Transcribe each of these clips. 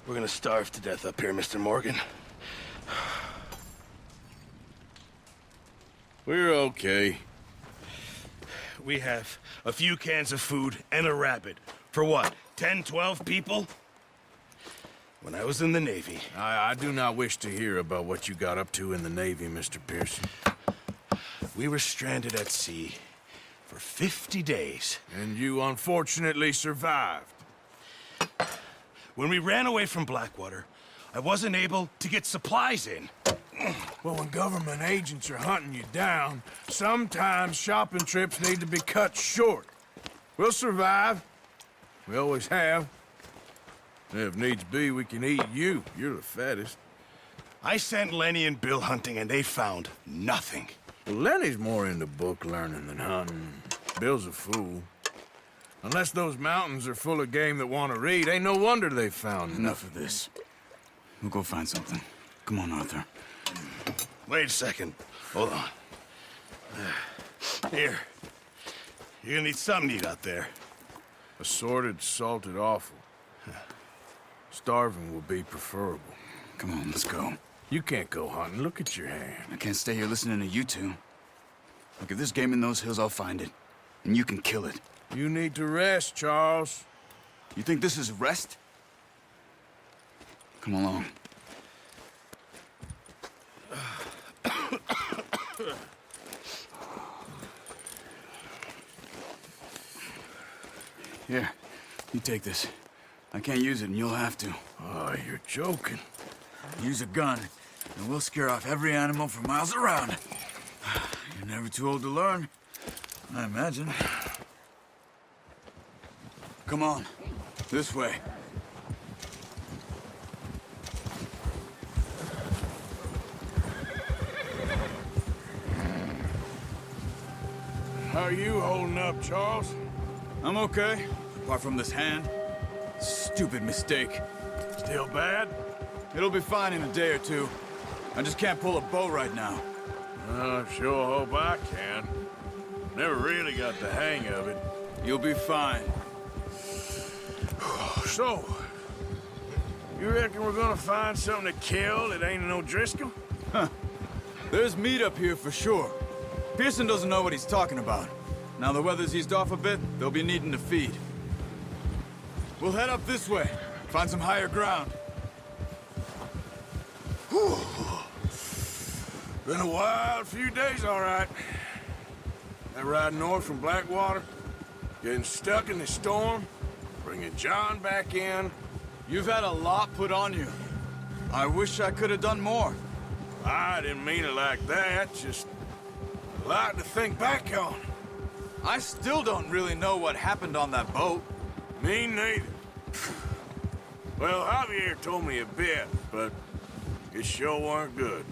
We're gonna starve to death up here, Mr. Morgan. We're okay. We have a few cans of food and a rabbit. For what, 10, 12 people? When I was in the Navy... I do not wish to hear about what you got up to in the Navy, Mr. Pearson. We were stranded at sea for 50 days. And you unfortunately survived. When we ran away from Blackwater, I wasn't able to get supplies in. Well, when government agents are hunting you down, sometimes shopping trips need to be cut short. We'll survive. We always have. If needs be, we can eat you. You're the fattest. I sent Lenny and Bill hunting, and they found nothing. Well, Lenny's more into book learning than hunting. Bill's a fool. Unless those mountains are full of game that want to read, ain't no wonder they found Enough of this. We'll go find something. Come on, Arthur. Wait a second. Hold on. Here. You're gonna need something to eat out there. Assorted, salted offal. Starving will be preferable. Come on, let's go. You can't go hunting. Look at your hand. I can't stay here listening to you two. Look, if there's game in those hills, I'll find it. And you can kill it. You need to rest, Charles. You think this is rest? Come along. Here, you take this. I can't use it, and you'll have to. Oh, you're joking. Use a gun, and we'll scare off every animal for miles around. You're never too old to learn, I imagine. Come on, this way. How are you holding up, Charles? I'm okay, apart from this hand. Stupid mistake. Still bad? It'll be fine in a day or two. I just can't pull a bow right now. I sure hope I can. Never really got the hang of it. You'll be fine. So, you reckon we're gonna find something to kill that ain't no Driscoll? There's meat up here for sure. Pearson doesn't know what he's talking about. Now the weather's eased off a bit, they'll be needing to feed. We'll head up this way, find some higher ground. Whew. Been a wild few days, all right. That ride north from Blackwater, getting stuck in the storm, bringing John back in. You've had a lot put on you. I wish I could have done more. I didn't mean it like that, just a lot to think back on. I still don't really know what happened on that boat. Me neither. Well, Javier told me a bit, but it sure weren't good.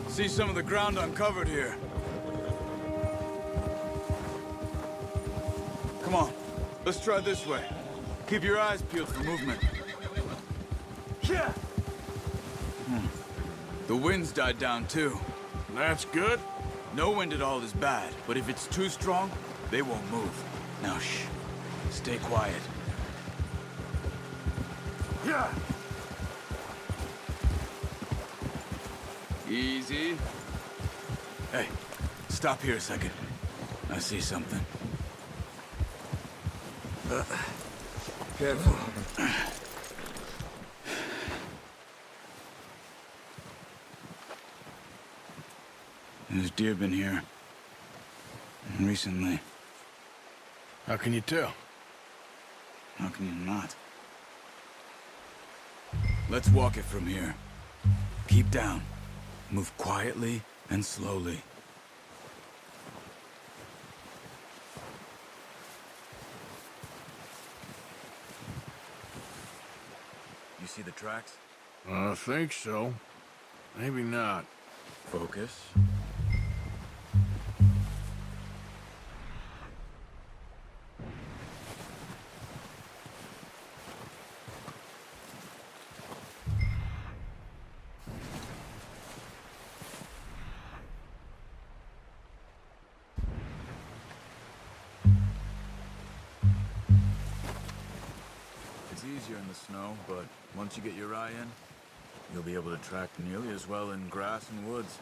See some of the ground uncovered here. Come on, let's try this way. Keep your eyes peeled for movement. Yeah. The wind's died down too. That's good. No wind at all is bad, but if it's too strong, they won't move. Now shh, stay quiet. Yeah. Easy. Hey, stop here a second. I see something. Careful. There's deer been here. Recently. How can you tell? How can you not? Let's walk it from here. Keep down. Move quietly and slowly. You see the tracks? I think so. Maybe not. Focus. It's easier in the snow, but once you get your eye in, you'll be able to track nearly as well in grass and woods.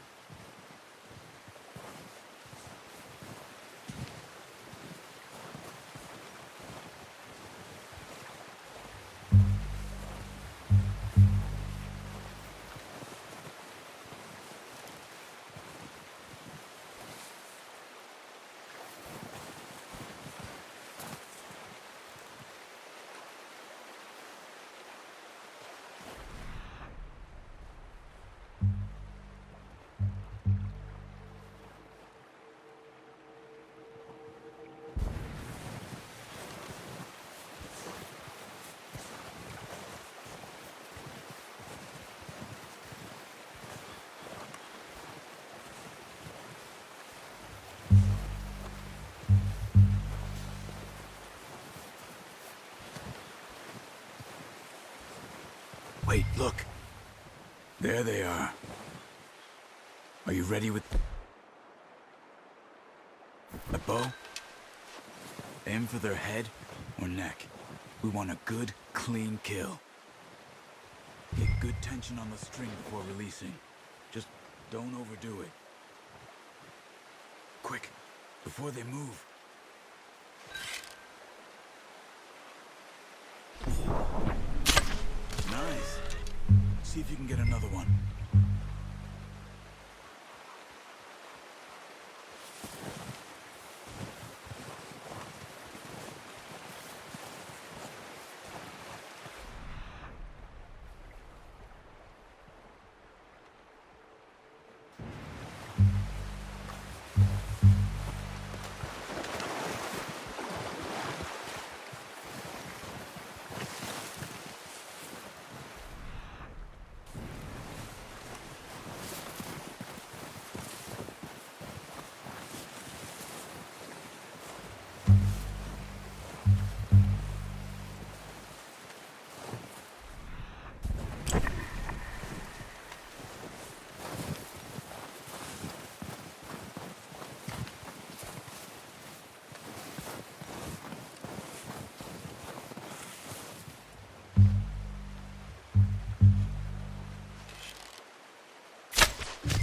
Wait, look. There they are. Are you ready with a bow? Aim for their head or neck. We want a good, clean kill. Get good tension on the string before releasing. Just don't overdo it. Quick, before they move. Nice. See if you can get another one.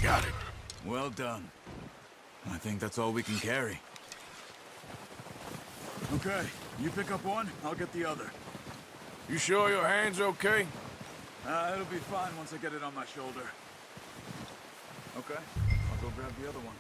Got it. Well done. I think that's all we can carry. Okay, you pick up one, I'll get the other. You sure your hand's okay? It'll be fine once I get it on my shoulder. Okay, I'll go grab the other one.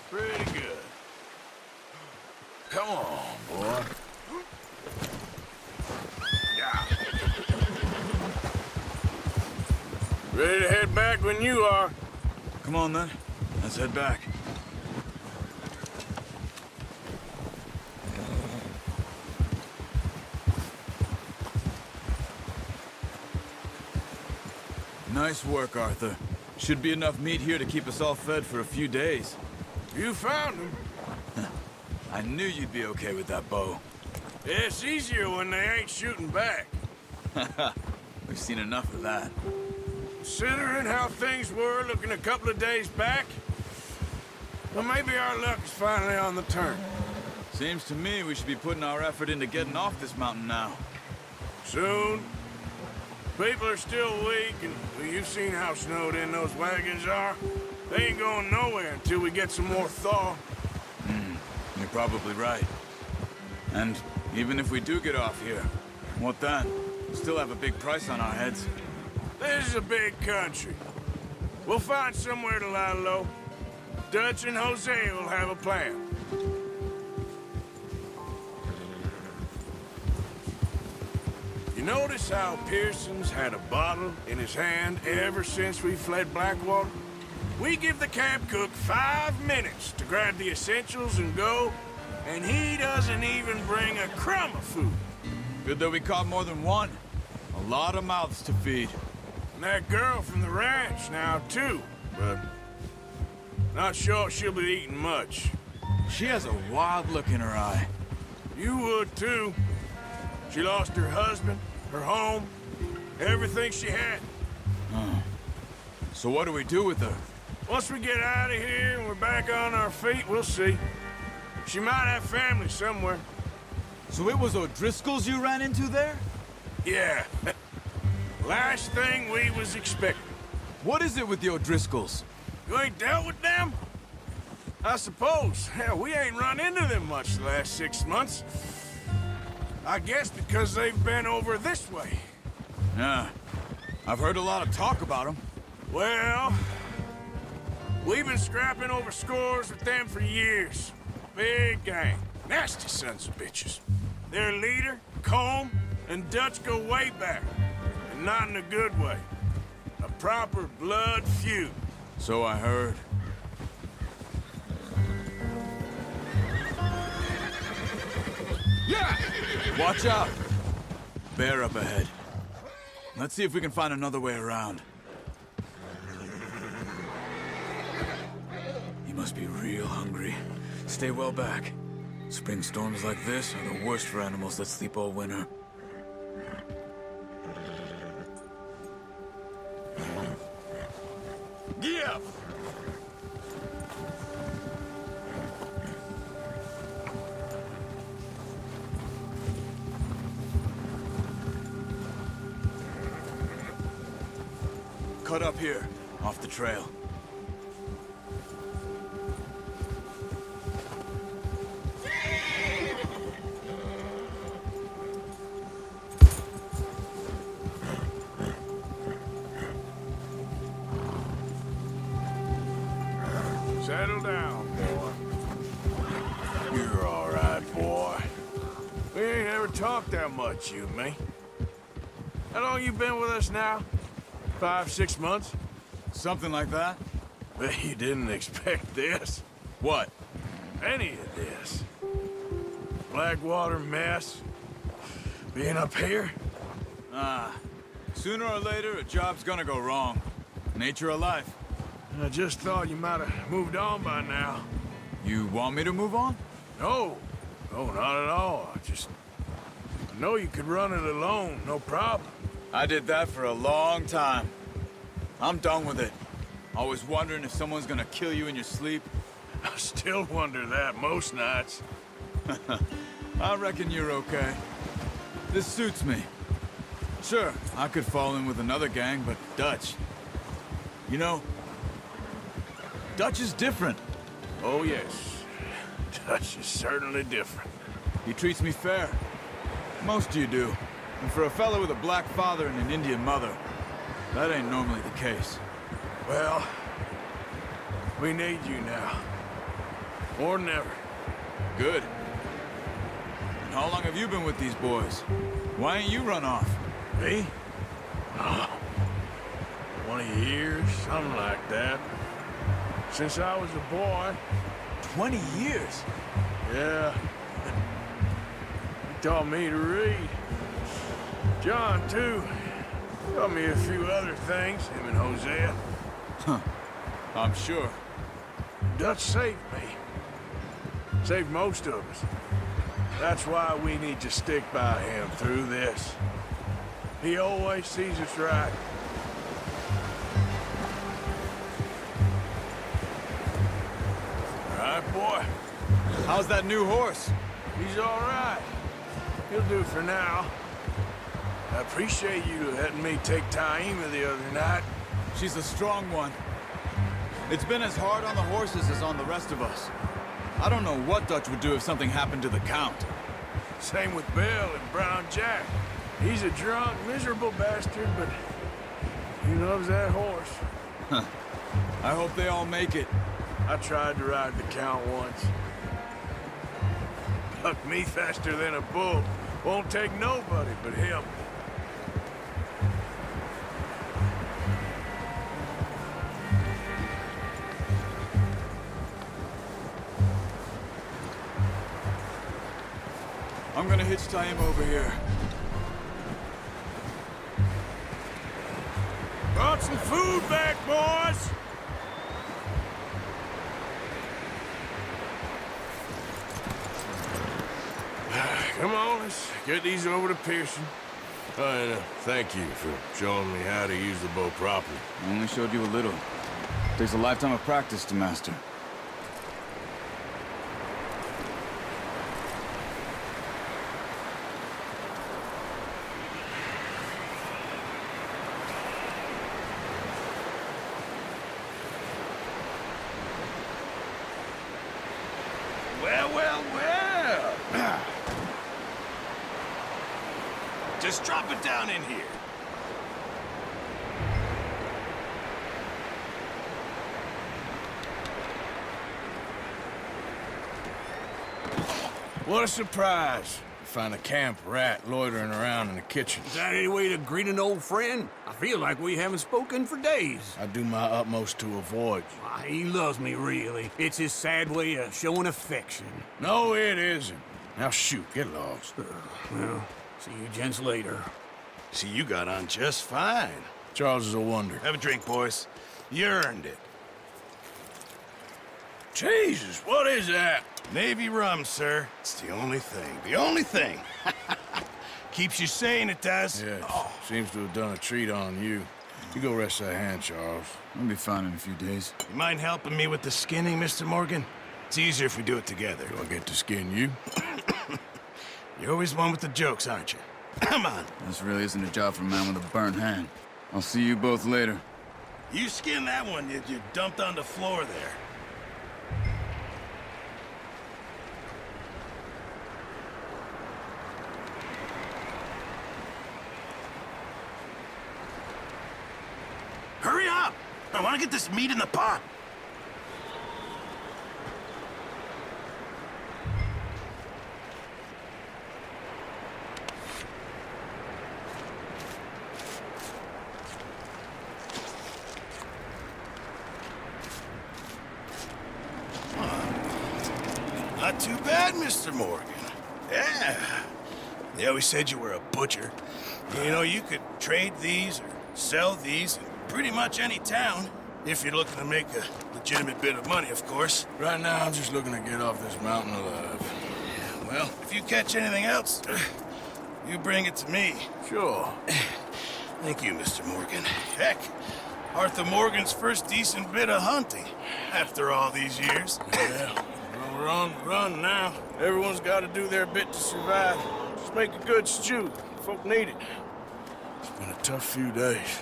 Pretty good. Come on, boy. Yeah. Ready to head back when you are. Come on then, let's head back. Nice work, Arthur. Should be enough meat here to keep us all fed for a few days. You found him. I knew you'd be okay with that bow. It's easier when they ain't shooting back. We've seen enough of that. Considering how things were looking a couple of days back, well, maybe our luck is finally on the turn. Seems to me we should be putting our effort into getting off this mountain now. Soon. People are still weak, and well, you've seen how snowed in those wagons are. They ain't going nowhere until we get some more thaw. You're probably right. And even if we do get off here, what then? We still have a big price on our heads. This is a big country. We'll find somewhere to lie low. Dutch and Hosea will have a plan. You notice how Pearson's had a bottle in his hand ever since we fled Blackwater? We give the camp cook 5 minutes to grab the essentials and go, and he doesn't even bring a crumb of food. Good that we caught more than one. A lot of mouths to feed. And that girl from the ranch now, too, but not sure she'll be eating much. She has a wild look in her eye. You would, too. She lost her husband, her home, everything she had. So what do we do with her? Once we get out of here and we're back on our feet, we'll see. She might have family somewhere. So it was O'Driscoll's you ran into there? Yeah. Last thing we was expecting. What is it with the O'Driscolls? You ain't dealt with them? I suppose. Hell, we ain't run into them much the last 6 months. I guess because they've been over this way. Yeah. I've heard a lot of talk about them. Well, we've been scrapping over scores with them for years. Big gang. Nasty sons of bitches. Their leader, Colm, and Dutch go way back. And not in a good way. A proper blood feud. So I heard. Yeah! Watch out! Bear up ahead. Let's see if we can find another way around. He must be real hungry. Stay well back. Spring storms like this are the worst for animals that sleep all winter. Yeah! Cut up here, off the trail. Settle down, boy. You're all right, boy. We ain't ever talked that much, you and me. How long you been with us now? 5, 6 months? Something like that? Bet you didn't expect this. What? Any of this. Blackwater mess. Being up here. Sooner or later, a job's gonna go wrong. Nature of life. I just thought you might have moved on by now. You want me to move on? No. No, not at all. I know you could run it alone, no problem. I did that for a long time. I'm done with it. Always wondering if someone's gonna kill you in your sleep. I still wonder that most nights. I reckon you're okay. This suits me. Sure, I could fall in with another gang, but Dutch... You know, Dutch is different. Oh, yes. Dutch is certainly different. He treats me fair. Most of you do. And for a fellow with a black father and an Indian mother, that ain't normally the case. Well, we need you now. More than ever. Good. And how long have you been with these boys? Why ain't you run off? Me? Oh, 20 years, something like that. Since I was a boy. 20 years? Yeah. He taught me to read. John, too. Taught me a few other things, him and Hosea. I'm sure. Dutch saved me. Saved most of us. That's why we need to stick by him through this. He always sees us right. All right, boy. How's that new horse? He's all right. He'll do for now. I appreciate you letting me take Taima the other night. She's a strong one. It's been as hard on the horses as on the rest of us. I don't know what Dutch would do if something happened to the Count. Same with Bill and Brown Jack. He's a drunk, miserable bastard, but he loves that horse. I hope they all make it. I tried to ride the Count once. Bucked me faster than a bull. Won't take nobody but him. I'm gonna hitch Taima over here. Brought some food back, boys! Come on, let's get these over to Pearson. And thank you for showing me how to use the bow properly. I only showed you a little. Takes a lifetime of practice to master. Well, well, well. Just drop it down in here. What a surprise. Find a camp rat loitering around in the kitchen. Is that any way to greet an old friend? I feel like we haven't spoken for days. I do my utmost to avoid you. Why, he loves me, really. It's his sad way of showing affection. No, it isn't. Now shoot, get lost. Well, see you gents later. See, you got on just fine. Charles is a wonder. Have a drink, boys. You earned it. Jesus, what is that? Navy rum, sir. It's the only thing. The only thing. Keeps you sane, it does. Yes, seems to have done a treat on you. You go rest that hand, Charles. I'll be fine in a few days. You mind helping me with the skinning, Mr. Morgan? It's easier if we do it together. Do I get to skin you? You're always one with the jokes, aren't you? Come on. This really isn't a job for a man with a burnt hand. I'll see you both later. You skin that one you dumped on the floor there. Hurry up! I want to get this meat in the pot. Not too bad, Mr. Morgan. Yeah. They always said you were a butcher. You know, you could trade these or sell these in pretty much any town. If you're looking to make a legitimate bit of money, of course. Right now, I'm just looking to get off this mountain alive. Well, if you catch anything else, you bring it to me. Sure. Thank you, Mr. Morgan. Heck, Arthur Morgan's first decent bit of hunting after all these years. Yeah, well, we're on the run now. Everyone's got to do their bit to survive. Just make a good stew. Folk need it. It's been a tough few days.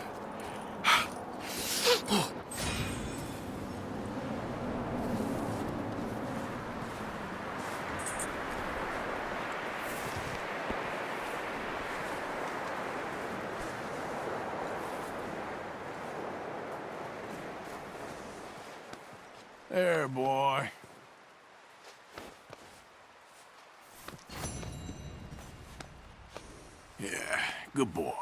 There, boy. Yeah, good boy.